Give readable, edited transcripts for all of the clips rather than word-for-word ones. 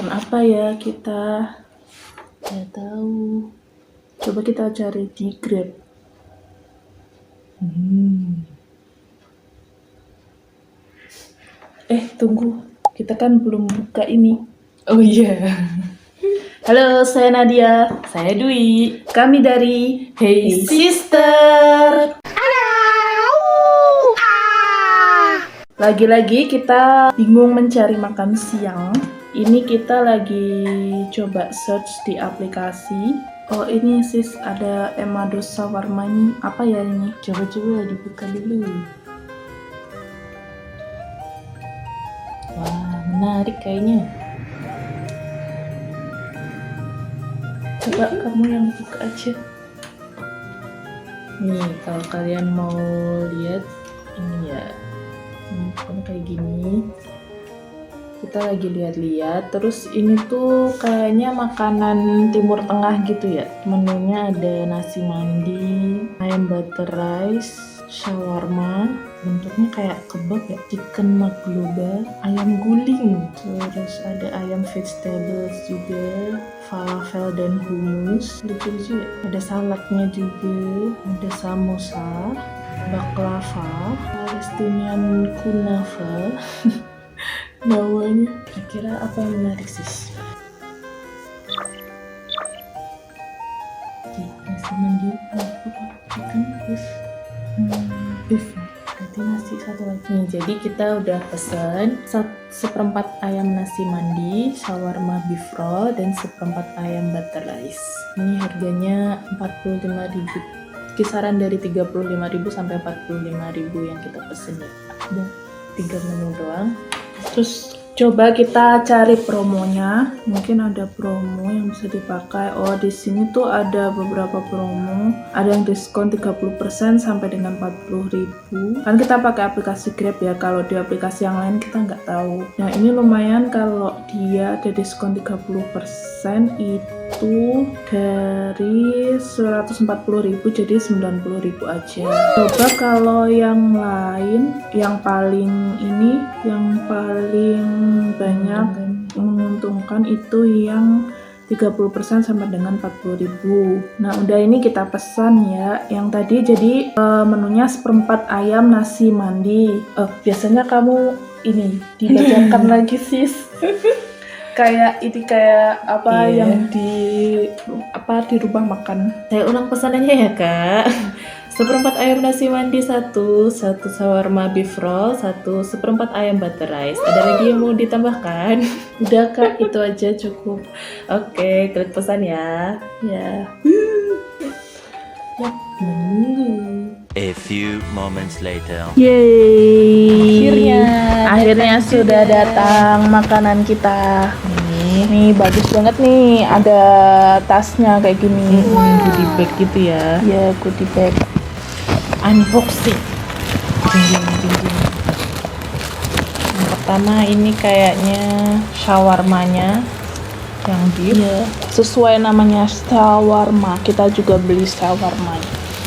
makan apa ya kita? Nggak tahu. Coba kita cari di Grab. Tunggu. Kita kan belum buka ini. Oh iya. Halo, saya Nadia. Saya Dwi. Kami dari Hey Sister. Lagi-lagi kita bingung mencari makan siang. Ini kita lagi coba search di aplikasi. Oh ini sis, ada Emados Shawarma ini. Apa ya ini? Coba-coba dibuka dulu. Wah, menarik kayaknya. Coba kamu yang buka aja. Nih, kalau kalian mau lihat ini ya. Kan kayak gini. Kita lagi lihat-lihat, terus ini tuh kayaknya makanan Timur Tengah gitu ya. Menunya ada nasi mandi, ayam butter rice, shawarma, bentuknya kayak kebab ya, chicken magloba, ayam guling, terus ada ayam vegetables juga, falafel dan hummus, lucu-lucu ya. Ada saladnya juga, ada samosa, baklava, Palestinian kunafa. Bawahnya kira-kira apa yang menarik sis? Nasi mandi chicken beef beef berarti nasi satu lagi nih. Jadi kita udah pesen seperempat ayam nasi mandi, shawarma beef roll, dan seperempat ayam butter rice. Ini harganya 45.000, kisaran dari 35.000 sampai 45.000 yang kita pesen ya. Udah 3 menu doang. Terus coba kita cari promonya, mungkin ada promo yang bisa dipakai. Oh di sini tuh ada beberapa promo, ada yang diskon 30% sampai dengan 40.000. Kan kita pakai aplikasi Grab ya, kalau di aplikasi yang lain kita nggak tahu. Nah ini lumayan, kalau dia ada diskon 30% itu dari 140.000 jadi 90.000 aja. Coba kalau yang lain, yang paling banyak menguntungkan itu yang 30% sampai dengan 40.000. Nah udah, ini kita pesan ya. Yang tadi jadi menunya seperempat ayam nasi mandi. Biasanya kamu ini dibacakan lagi sis. Kayak apa yang di rumah makan. Saya ulang pesanannya ya kak. Seperempat ayam nasi mandi satu shawarma beef roll, seperempat ayam butter rice. Ada lagi yang mau ditambahkan? Udah kak, itu aja cukup. Oke, klik pesan ya. Ya. Menunggu. A few moments later. Yeay. Akhirnya datang sudah juga. datang makanan kita. Nih bagus banget nih, ada tasnya kayak gini. Goodie bag gitu ya. Ya, goodie bag. Unboxing. Jing. Yang pertama ini kayaknya shawarmanya yang beef. Ya, sesuai namanya shawarma, kita juga beli shawarma.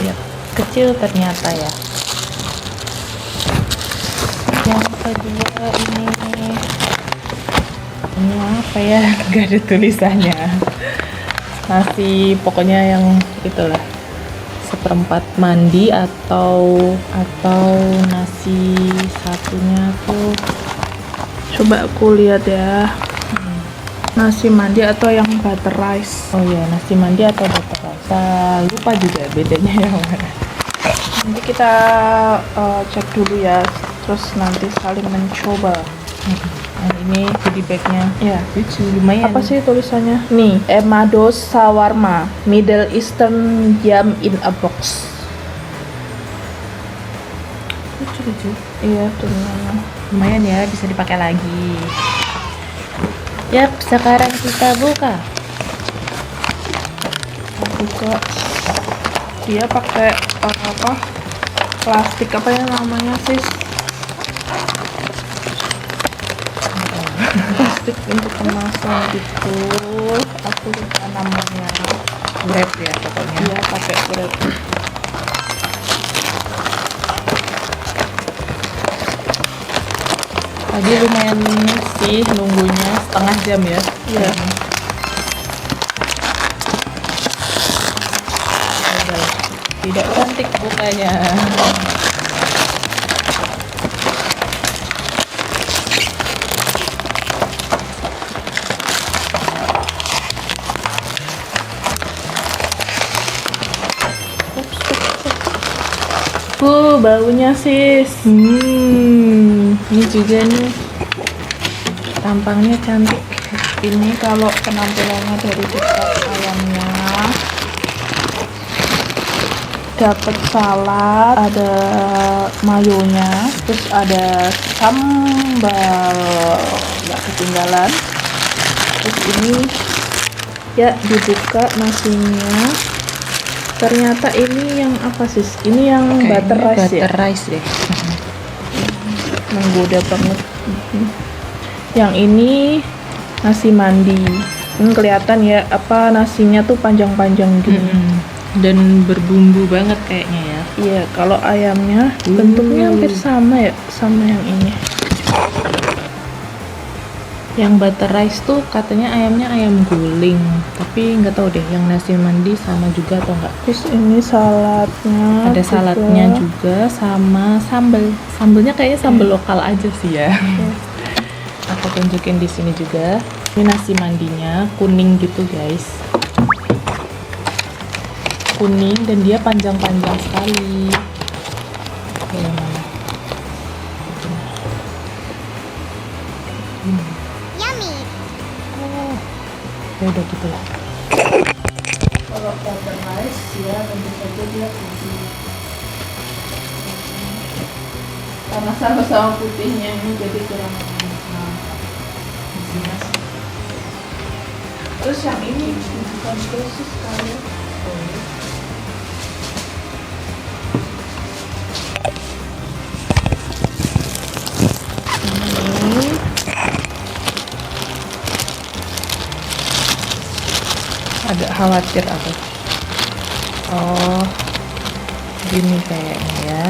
Ya, kecil ternyata ya. Yang kedua ini apa ya? Gak ada tulisannya. Nasi pokoknya yang itulah, seperempat mandi atau nasi satunya tuh. Coba aku lihat ya. Nasi mandi atau yang butter rice. Oh ya, nasi mandi atau butter rice. Lupa juga bedanya yang mana. Nanti kita cek dulu ya, terus nanti saling mencoba. Nah, ini goodie bagnya. Ya, Lucu, lumayan. apa sih tulisannya? Nih, Emados Shawarma, Middle Eastern Yum in a Box. Lucu. Iya, tulisannya. Lumayan ya, bisa dipakai lagi. Yap, sekarang kita buka. Buka. Dia pakai plastik apa ya namanya sis? Plastik untuk kemasan gitu. Aku lupa namanya. Grab ya pokoknya. Dia pakai Grab. Tadi lumayan sih nunggunya setengah jam ya. Iya. Tidak cantik bukanya. Baunya sis. Ini juga nih tampangnya cantik. Ini kalau penampilannya dari dekat ayamnya. Dapat salad, ada mayonya, terus ada sambal, nggak ketinggalan. Terus ini ya dibuka nasinya. Ternyata ini yang apa sis? Ini yang butter rice ya? Butter rice deh. Menggoda banget. Yang ini nasi mandi. Ini kelihatan ya apa nasinya tuh panjang-panjang gini. Dan berbumbu banget kayaknya ya. Iya, kalau ayamnya bentuknya hampir sama ya sama yang ini. Yang butter rice tuh katanya ayamnya ayam guling, tapi nggak tahu deh yang nasi mandi sama juga atau enggak. Terus ini saladnya. Ada saladnya juga sama sambal. Sambelnya kayaknya sambal lokal aja sih ya. Aku tunjukin di sini juga. Ini nasi mandinya kuning gitu guys. Kuning dan dia panjang-panjang sekali. Oke, mana? Ya udah gitu lah. Kalau butter rice ya tentu saja dia putih. Karena sama-sama putihnya ini jadi kurang nampak. Terus yang ini bukan sosis kali. Ini Agak khawatir aku. Oh, gini kayaknya ya.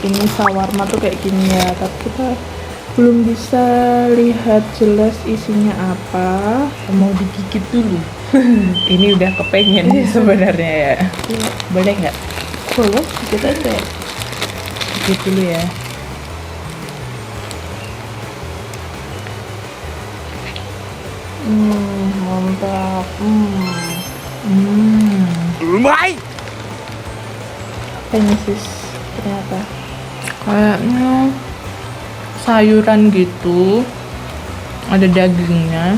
ini shawarma tuh kayak gini ya, tapi kita belum bisa lihat jelas isinya apa. Mau digigit dulu. Ini udah kepengen sebenarnya ya. Boleh nggak? Boleh, kita aja. Gigit dulu ya. Mantap. Apa ini sis? Ternyata Kayaknya sayuran gitu, ada dagingnya,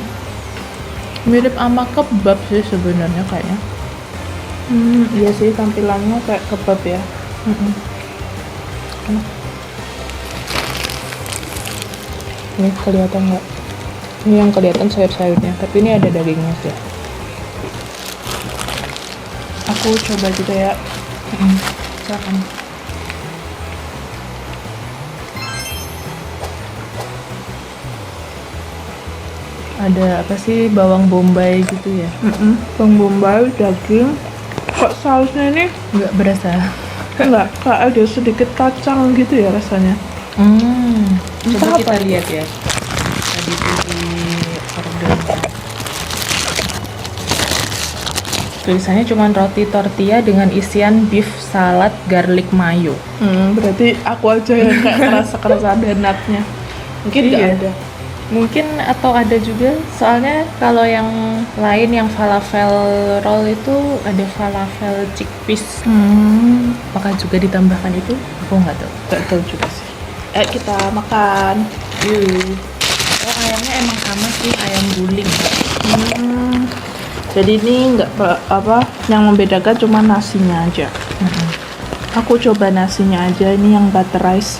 mirip sama kebab sih sebenarnya kayaknya. iya sih tampilannya kayak kebab ya. Ini kelihatan nggak? Ini yang kelihatan sayur-sayurnya, tapi ini ada dagingnya sih. Aku coba juga ya. Silakan. Ada apa sih, bawang bombay gitu ya? Bawang bombay, daging. Kok sausnya ini Nggak berasa. enggak kayak ada sedikit kacang gitu ya rasanya. Coba Entah kita apa. lihat ya. Tadi tuh di ordernya. Tulisannya cuma roti tortilla dengan isian beef salad garlic mayo. Berarti aku aja yang kayak kerasa donatnya. Mungkin nggak Iya. ada. Mungkin atau ada juga, soalnya kalau yang lain yang falafel roll itu ada falafel chickpeas. Apakah juga ditambahkan itu? Aku nggak tahu. Nggak tahu juga sih. Kita makan. Oh, ayamnya emang sama sih, ayam guling. Jadi ini nggak apa yang membedakan cuma nasinya aja. Aku coba nasinya aja, ini yang butter rice.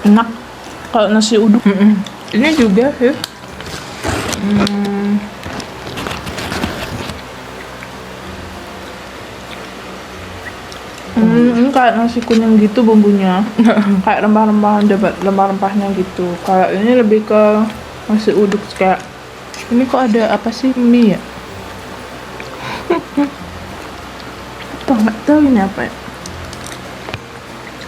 Enak kalau nasi uduk. Ini juga sih. Ini kayak nasi kuning gitu bumbunya. Kayak rempah-rempah, dapat rempah-rempahnya gitu. Kayak ini lebih ke nasi uduk kayak. Ini kok ada apa sih, mie ya? Nggak tahu ini apa ya.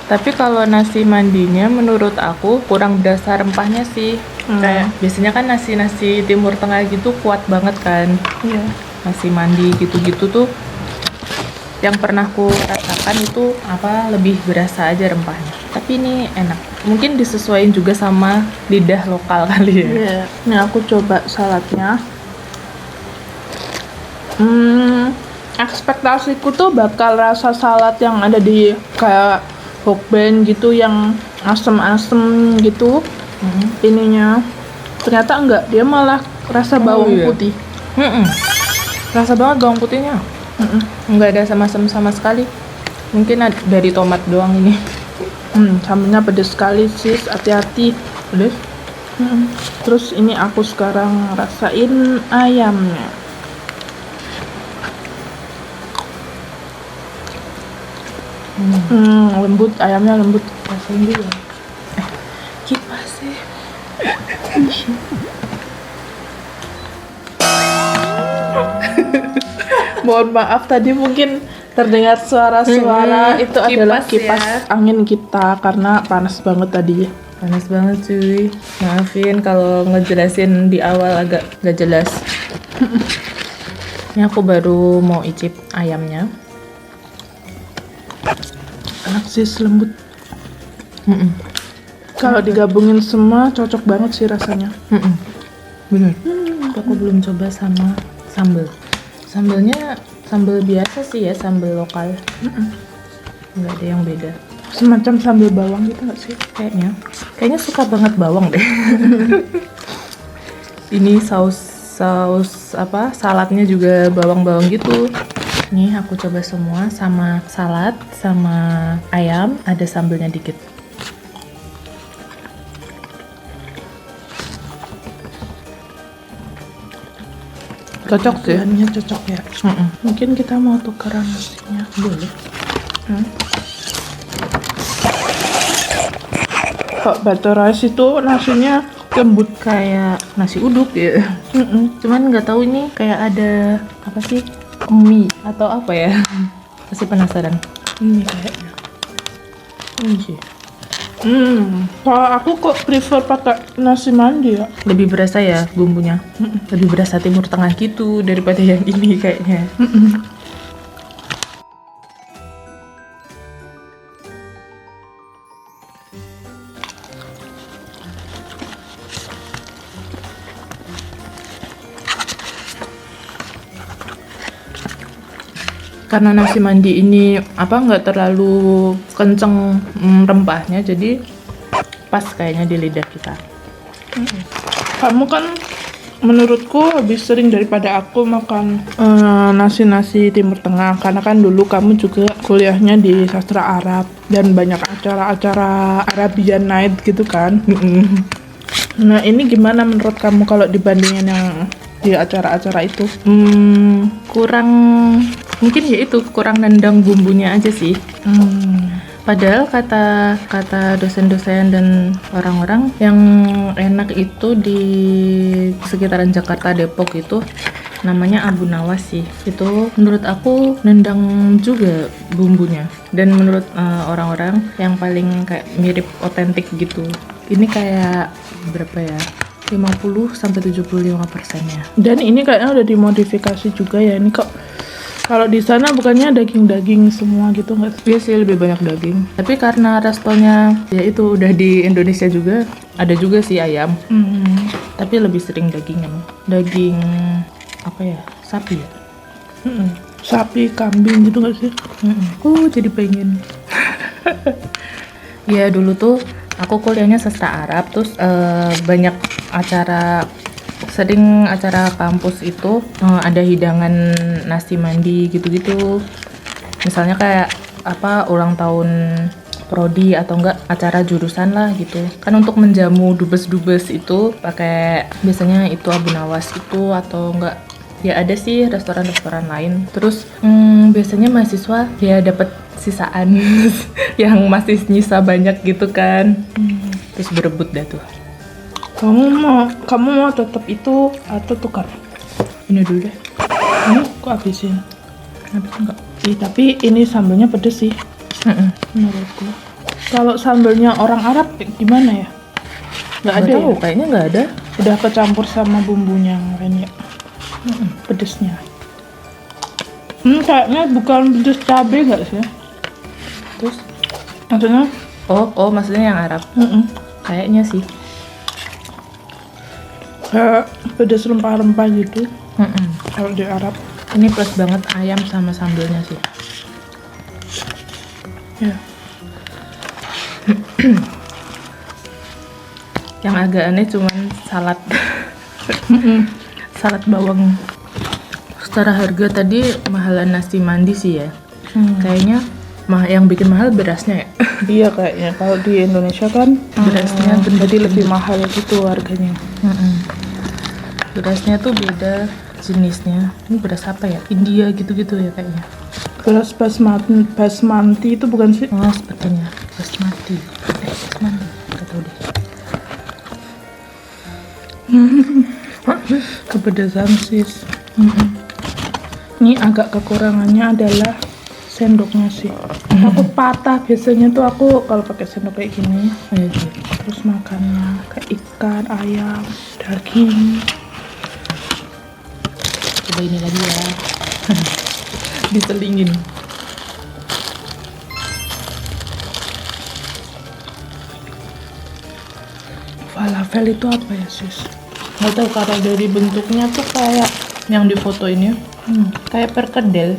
Tapi kalau nasi mandinya menurut aku kurang berasa rempahnya sih. Kayak biasanya kan nasi-nasi Timur Tengah gitu kuat banget kan. Iya. Nasi mandi gitu-gitu tuh yang pernah ku rasakan itu lebih berasa aja rempahnya. Tapi ini enak. Mungkin disesuaikan juga sama lidah lokal kali ya. Iya. Ini aku coba saladnya. Ekspektasiku tuh bakal rasa salad yang ada di kayak Hokben gitu yang asem-asem gitu. Ininya ternyata enggak, dia malah rasa bawang iya. putih. Rasa banget bawang putihnya. Nggak ada sama sekali. Mungkin dari tomat doang ini. Sambelnya pedes sekali sis, hati-hati. Pedes? Terus ini aku sekarang rasain ayamnya. Lembut, ayamnya lembut. Rasain dulu. Kipas sih. Mohon maaf tadi mungkin terdengar suara-suara itu adalah kipas kipas angin kita karena panas banget tadi. Panas banget cuy. Maafin kalau ngejelasin di awal agak gak jelas. Ini aku baru mau icip ayamnya. Enak sis, lembut. Kalau digabungin semua cocok banget sih rasanya. Bener. Aku belum coba sama sambal. Sambelnya sambal biasa sih ya, sambal lokal. Nggak ada yang beda. Semacam sambal bawang gitu nggak sih? Kayaknya suka banget bawang deh. Ini saus saladnya juga bawang-bawang gitu. Nih aku coba semua sama salad, sama ayam, ada sambelnya dikit. Cocok sih. Bahannya cocok ya. Mungkin kita mau tukeran nasinya. Boleh. Kok butter rice itu nasinya lembut Kayak nasi uduk ya. Cuman nggak tahu ini kayak ada apa sih, mie atau apa ya. Masih penasaran. ini kayaknya. Ini sih. Kalau aku kok prefer pakai nasi mandi ya. Lebih berasa ya bumbunya. Lebih berasa Timur Tengah gitu daripada yang ini kayaknya. Karena nasi mandi ini nggak terlalu kenceng rempahnya, jadi pas kayaknya di lidah kita. Kamu kan menurutku lebih sering daripada aku makan nasi-nasi Timur Tengah karena kan dulu kamu juga kuliahnya di sastra Arab dan banyak acara-acara Arabian Night gitu kan. Nah ini gimana menurut kamu kalau dibandingin yang di acara-acara itu? Kurang, mungkin ya itu kurang nendang bumbunya aja sih. Padahal kata dosen-dosen dan orang-orang yang enak itu di sekitaran Jakarta Depok itu namanya Abu Nawas sih. Itu menurut aku nendang juga bumbunya. Dan menurut orang-orang yang paling kayak mirip otentik gitu. Ini kayak berapa ya? 50-75%-nya. Dan ini kayaknya udah dimodifikasi juga ya. Ini kok kalau di sana bukannya daging-daging semua gitu nggak sih? Iya sih, lebih banyak daging. Tapi karena restonya ya itu udah di Indonesia juga, ada juga sih ayam. Tapi lebih sering daging emang. Daging apa ya? Sapi ya? Sapi, kambing gitu nggak sih? Jadi pengen. Ya dulu tuh aku kuliahnya sastra Arab, terus banyak sering acara kampus itu ada hidangan nasi mandi gitu-gitu. Misalnya kayak ulang tahun prodi atau enggak acara jurusan lah gitu. Kan untuk menjamu dubes-dubes itu pakai biasanya itu Abu Nawas itu atau enggak ya ada sih restoran-restoran lain. Terus biasanya mahasiswa ya dapat sisaan yang masih nyisa banyak gitu kan. Terus berebut dah tuh. Kamu mau tetap itu atau tukar? Ini dulu deh. Ini aku habisin. Habis enggak? Tapi ini sambalnya pedes sih menurutku. Kalau sambelnya orang Arab gimana ya? Nggak ada tahu, ya? kayaknya nggak ada. Udah kecampur sama bumbunya yang lain ya. Pedesnya. Kayaknya bukan pedes cabai nggak sih? Terus Maksudnya? oh maksudnya yang Arab. Kayaknya sih. Kayak pedes rempah-rempah gitu. Kalau di Arab. Ini plus banget ayam sama sambelnya sih. Ya. Yang agak aneh cuman salad. Salad bawang. Secara harga tadi mahalan nasi mandi sih ya. Kayaknya yang bikin mahal berasnya ya. Iya kayaknya. Kalau di Indonesia kan Berasnya jadi lebih mahal gitu harganya. Berasnya tuh beda jenisnya. Ini beras apa ya? India gitu-gitu ya kayaknya. Beras basmati itu bukan sih? Oh, sepertinya basmati. Basmati. Gak tau deh. Kepedesan sis. Ini agak kekurangannya adalah sendoknya sih. Aku patah biasanya tuh aku kalau pakai sendok kayak gini. Iya sih. Terus makannya kayak ikan, ayam, daging. Coba ini lagi ya. Diselingin. Falafel itu apa ya sis? Nggak tahu, karena dari bentuknya tuh kayak yang di foto ini kayak perkedel,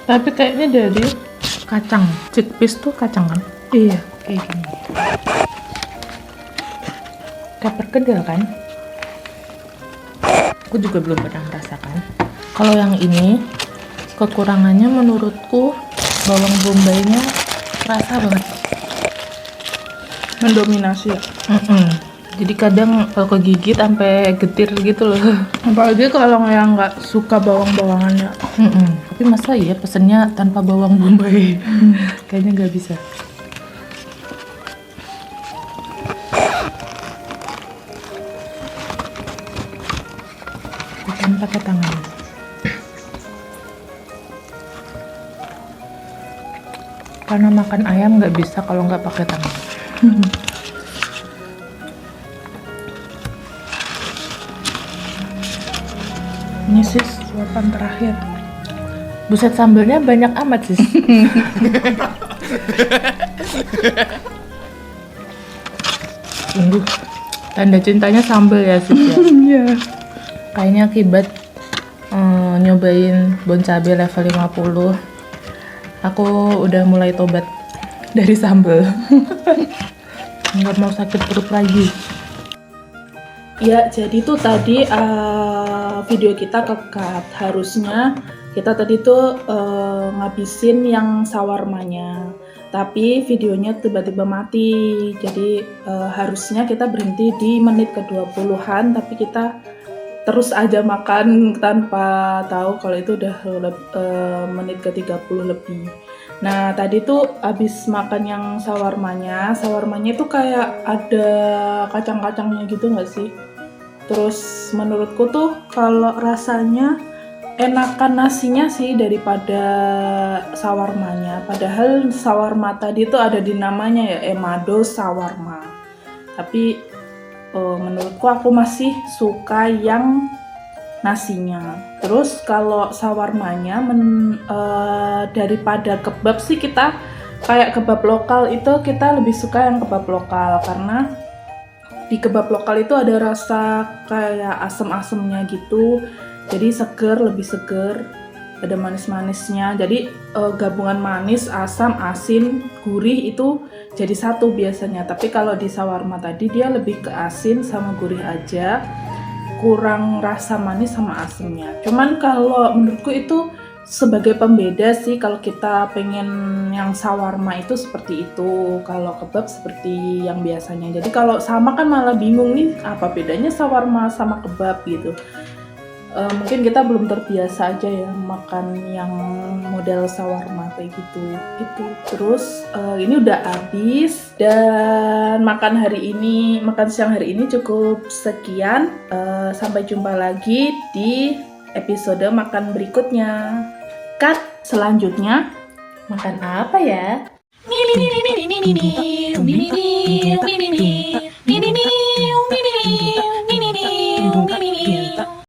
Tapi kayaknya dari kacang. Chickpeas tuh kacang kan? iya. Kayak gini. Kayak perkedel kan? Aku juga belum pernah merasakan. Kalau yang ini kekurangannya menurutku bawang bombaynya kerasa banget. Mendominasi ya. Jadi kadang kalau kegigit sampai getir gitu loh. Apalagi kalau yang nggak suka bawang-bawangannya. Tapi masa ya pesennya tanpa bawang bombay? Kayaknya nggak bisa. Bukan pakai tangan. Karena makan ayam nggak bisa kalau nggak pakai tangan. Ini sis suapan terakhir. Buset, sambelnya banyak amat sis. Sungguh tanda cintanya sambel ya sis ya. Iya. Kayaknya akibat nyobain bon cabe level 50, aku udah mulai tobat dari sambel. Nggak mau sakit perut lagi. Ya, jadi tuh tadi video kita kekat. Harusnya kita tadi tuh ngabisin yang sawarmanya. Tapi videonya tiba-tiba mati. Jadi harusnya kita berhenti di menit ke-20-an, tapi kita terus aja makan tanpa tahu kalau itu udah menit ke-30 lebih. Nah, tadi tuh abis makan yang sawarmanya itu kayak ada kacang-kacangnya gitu nggak sih? Terus menurutku tuh kalau rasanya enakan nasinya sih daripada sawarmanya. Padahal sawarma tadi tuh ada di namanya ya, Emado Sawarma. Tapi menurutku aku masih suka yang nasinya. Terus kalau sawarmanya daripada kebab sih, kita kayak kebab lokal itu kita lebih suka yang kebab lokal, karena di kebab lokal itu ada rasa kayak asem-asemnya gitu, jadi seger, lebih seger, ada manis-manisnya. Jadi gabungan manis, asam, asin, gurih itu jadi satu biasanya. Tapi kalau di sawarma tadi dia lebih ke asin sama gurih aja, kurang rasa manis sama asemnya. Cuman kalau menurutku itu sebagai pembeda sih, kalau kita pengen yang sawarma itu seperti itu, kalau kebab seperti yang biasanya. Jadi kalau sama kan malah bingung nih apa bedanya sawarma sama kebab gitu. Mungkin kita belum terbiasa aja ya makan yang model sawarma kayak gitu. Itu terus ini udah habis, dan makan siang hari ini cukup sekian. Sampai jumpa lagi di episode makan berikutnya. Cut. Selanjutnya Makan apa ya? Tunggu